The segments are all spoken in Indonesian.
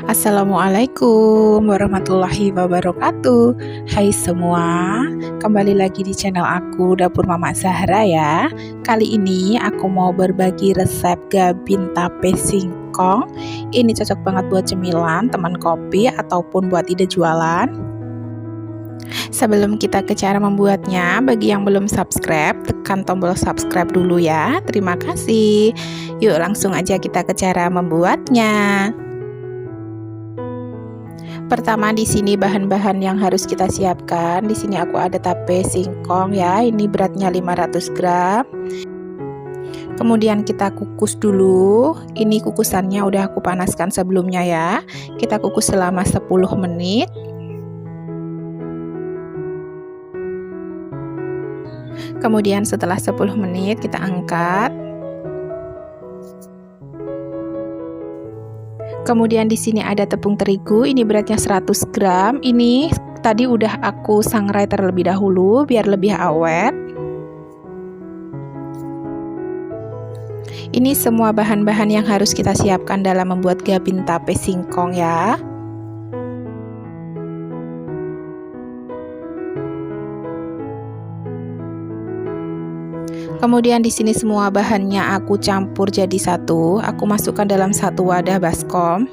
Assalamualaikum warahmatullahi wabarakatuh. Hai semua, kembali lagi di channel aku Dapur Mama Zahra ya. Kali ini aku mau berbagi resep gabin tape singkong. Ini cocok banget buat cemilan, teman kopi, ataupun buat ide jualan. Sebelum kita ke cara membuatnya, bagi yang belum subscribe, tekan tombol subscribe dulu ya. Terima kasih. Yuk langsung aja kita ke cara membuatnya. Pertama di sini bahan-bahan yang harus kita siapkan. Di sini aku ada tape singkong ya. Ini beratnya 500 gram. Kemudian kita kukus dulu. Ini kukusannya udah aku panaskan sebelumnya ya. Kita kukus selama 10 menit. Kemudian setelah 10 menit kita angkat. Kemudian di sini ada tepung terigu, ini beratnya 100 gram. Ini tadi udah aku sangrai terlebih dahulu biar lebih awet. Ini semua bahan-bahan yang harus kita siapkan dalam membuat gabin tape singkong ya. Kemudian di sini semua bahannya aku campur jadi satu. Aku masukkan dalam satu wadah baskom.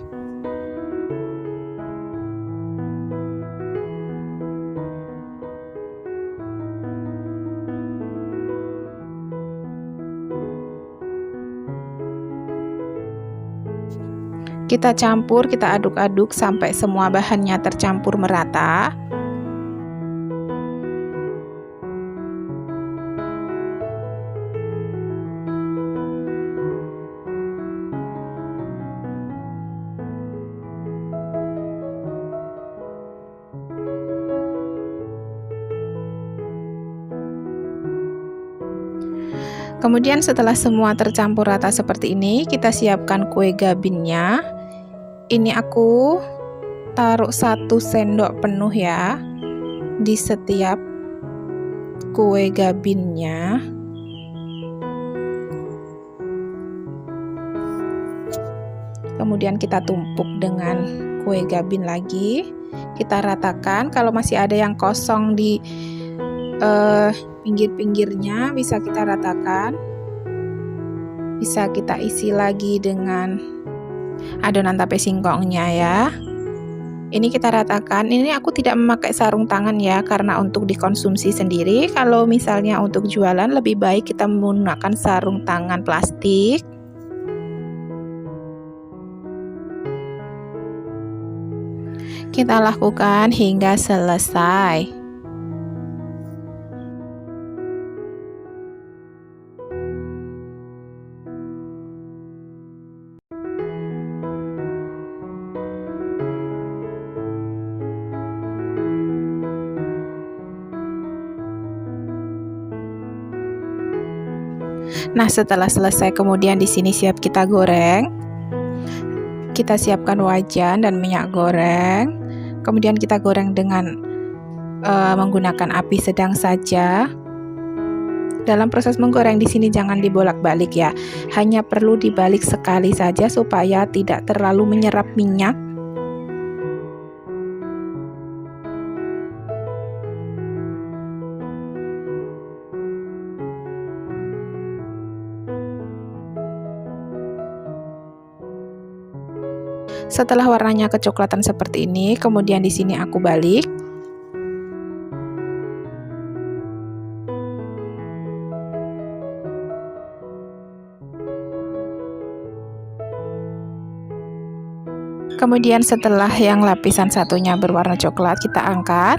Kita campur, kita aduk-aduk sampai semua bahannya tercampur merata. Kemudian setelah semua tercampur rata seperti ini, kita siapkan kue gabinnya. Ini aku taruh 1 sendok penuh ya di setiap kue gabinnya. Kemudian kita tumpuk dengan kue gabin lagi. Kita ratakan. Kalau masih ada yang kosong di pinggir-pinggirnya bisa kita ratakan, bisa kita isi lagi dengan adonan tape singkongnya ya. Ini kita ratakan. Ini aku tidak memakai sarung tangan ya, karena untuk dikonsumsi sendiri. Kalau misalnya untuk jualan lebih baik kita menggunakan sarung tangan plastik. Kita lakukan hingga selesai. Nah, setelah selesai kemudian di sini siap kita goreng. Kita siapkan wajan dan minyak goreng. Kemudian kita goreng dengan menggunakan api sedang saja. Dalam proses menggoreng di sini jangan dibolak-balik ya. Hanya perlu dibalik sekali saja supaya tidak terlalu menyerap minyak. Setelah warnanya kecoklatan seperti ini, kemudian di sini aku balik. Kemudian setelah yang lapisan satunya berwarna coklat, kita angkat.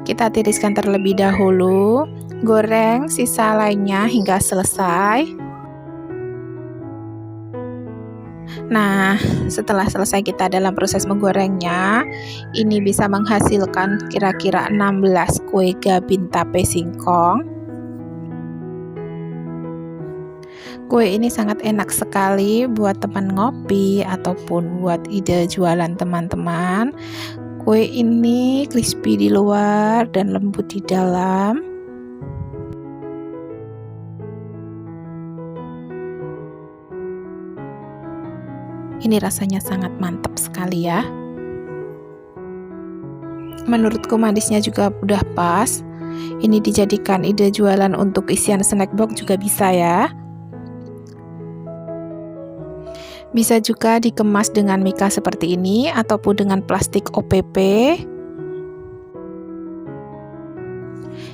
Kita tiriskan terlebih dahulu, goreng sisa lainnya hingga selesai. Nah, setelah selesai kita dalam proses menggorengnya, ini bisa menghasilkan kira-kira 16 kue gabin tape singkong. Kue ini sangat enak sekali buat teman ngopi ataupun buat ide jualan teman-teman. Kue ini crispy di luar dan lembut di dalam. Ini rasanya sangat mantap sekali ya. Menurutku manisnya juga udah pas. Ini dijadikan ide jualan untuk isian snack box juga bisa ya. Bisa juga dikemas dengan mika seperti ini ataupun dengan plastik OPP.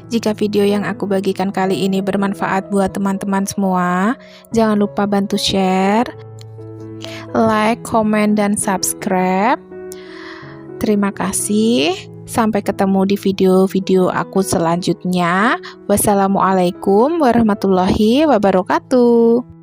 Jika video yang aku bagikan kali ini bermanfaat buat teman-teman semua, jangan lupa bantu share, like, komen, dan subscribe. Terima kasih. Sampai ketemu di video-video aku selanjutnya. Wassalamualaikum warahmatullahi wabarakatuh.